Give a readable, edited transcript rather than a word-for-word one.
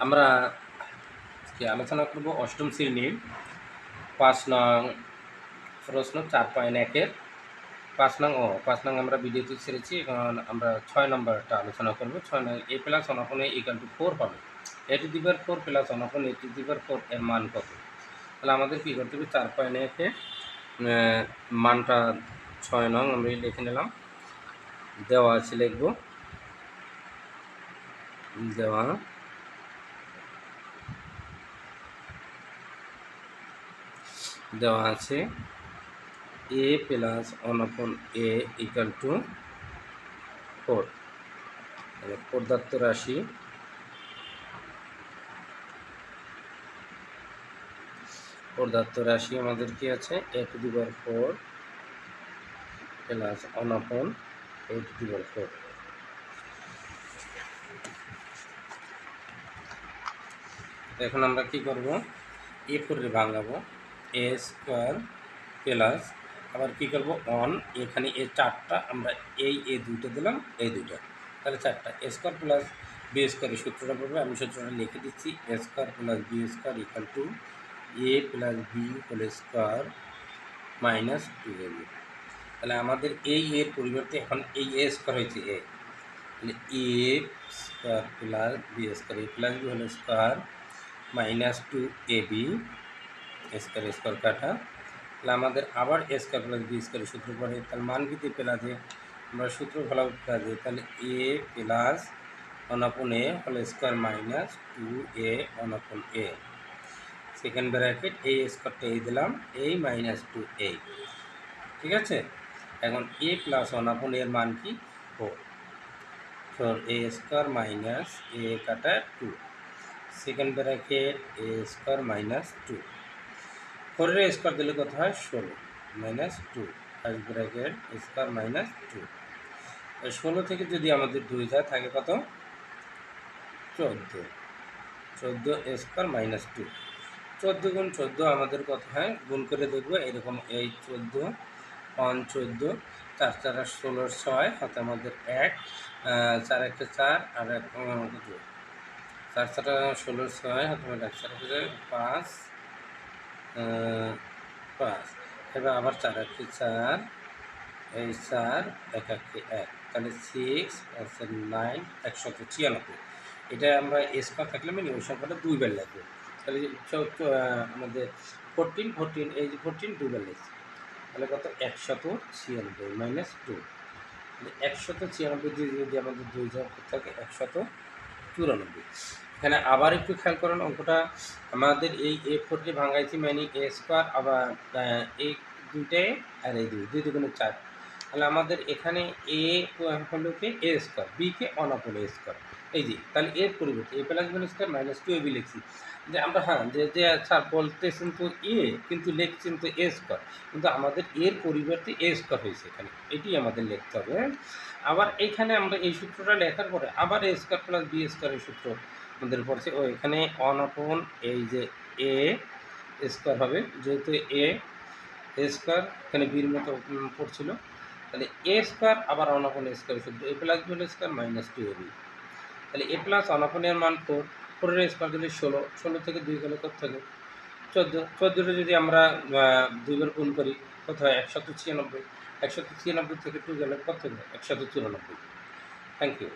আমরা আজকে আলোচনা করব অষ্টম শ্রেণীর ৫ নং প্রশ্ন ৪.১-এর ৫ নং আমরা ভিডিওতে ছেড়েছি। এখন আমরা ৬ নম্বরটা আলোচনা করব। ৬ নং a প্লাস 1/a = 4 হবে। a টু দি পাওয়ার 4 প্লাস 1/a টু দি পাওয়ার 4 এর মান কত? তাহলে আমাদের কী করতে হবে? ৪.১-এ মানটা ৬ নং আমরা লিখে নিলাম। দেওয়া আছে লিখব, দেওয়া আছে a প্লাস 1/a = 4। তাহলে পদার্থ রাশি আমাদের কি আছে? a টু দি পাওয়ার 4 প্লাস 1/a টু দি পাওয়ার 4। এখন আমরা কি করব? a4 এ ভাঙাবো, a স্কোয়ার প্লাস আবার কি করব? 1, এখানে এ 4টা আমরা এই এ 2টা দিলাম, এই 2টা, তাহলে 4টা a স্কোয়ার প্লাস b স্কোয়ারের সূত্রটা পড়বে। আমি সূত্রটা লিখে দিচ্ছি, a square plus b square = a plus b whole square minus 2ab। তাহলে আমাদের এই এর পরিবর্তে এখন এই a স্কোয়ার হয়েছে a, তাহলে a square plus b square, a plus b whole square minus 2ab square কাটা। তাহলে আমাদের আবার a স্কোয়ার প্লাস b স্কোয়ারের সূত্র পড়ে, তাহলে মান কি পেলা যে আমরা সূত্র ফেলা পেলা যে তাহলে a plus 1/a whole square minus 2a 1/a, second bracket a স্কোয়ারটা এই দিলাম, a মাইনাস 2a। ঠিক আছে? এখন a প্লাস 1/a এর মান কি? 4 a স্কোয়ার মাইনাস a কাটা 2, second bracket a square minus 2, 4 এর স্কোয়ার দিলে কত হয়? 16 minus 2, first bracket square minus 2। 16 থেকে যদি আমাদের 2 যায় থাকে কত? 14, 14 স্কোয়ার মাইনাস 2। 14 গুণ 14 আমাদের কত হয়? গুণ করে দেখবো এরকম, এই 14 1 14, 4 4 16 6 হাতে আমাদের 1, 4 1 4 আর 1 4 4 16 6 হাতে আমাদের 1 4 5 5, এবার আবার 4 1 4, এই 4 1 1 1, তাহলে 6 9 196। এটা আমরা স্কোয়ার থাকলে মানে ওই সংখ্যাটা 2 বার লাগবে। তাহলে আমাদের 14 এই যে 14 2 বার লিখছি, তাহলে কত? 196 মাইনাস 2। তাহলে 196 দিয়ে যদি আমাদের 2 যোগ থাকে 194। এখানে আবার একটু খেয়াল করেন, অঙ্কটা আমাদের এই a4 কে ভাঙাইছি মানে a স্কোয়ার, আবার এই 2টায় আর এই 2 দুগুণে 4। তাহলে আমাদের এখানে a হলো কি a square, b K 1/a square, এই যে তাহলে এর পরিবর্তে a plus b square minus 2ab লিখছি। যে আমরা যে স্যার বলতেছেন তো a, কিন্তু লিখছেন তো a স্কোয়ার, কিন্তু আমাদের এর পরিবর্তে a স্কোয়ার হয়েছে এখানে, এটি আমাদের লিখতে হবে। আবার এইখানে আমরা এই সূত্রটা লেখার পরে আবার a স্কোয়ার প্লাস b স্কোয়ারের সূত্র আমাদের পড়ছে, ও এখানে 1/, এই যে a স্কোয়ার হবে, যেহেতু a স্কোয়ার এখানে বির মতো পড়ছিল, তাহলে a স্কোয়ার আবার 1/a স্কোয়ারের সূত্র a plus b whole square minus 2ab। তাহলে a প্লাস 1/a এর মান 4, 4 এর স্কোয়ার দিলে 16, 16 থেকে 2 গেলে কত থাকে? 14, 14টা যদি আমরা 2 বার গুণ করি কত হয়? 196, 196 থেকে 2 গেলে কত থাকে? 194। Thank you.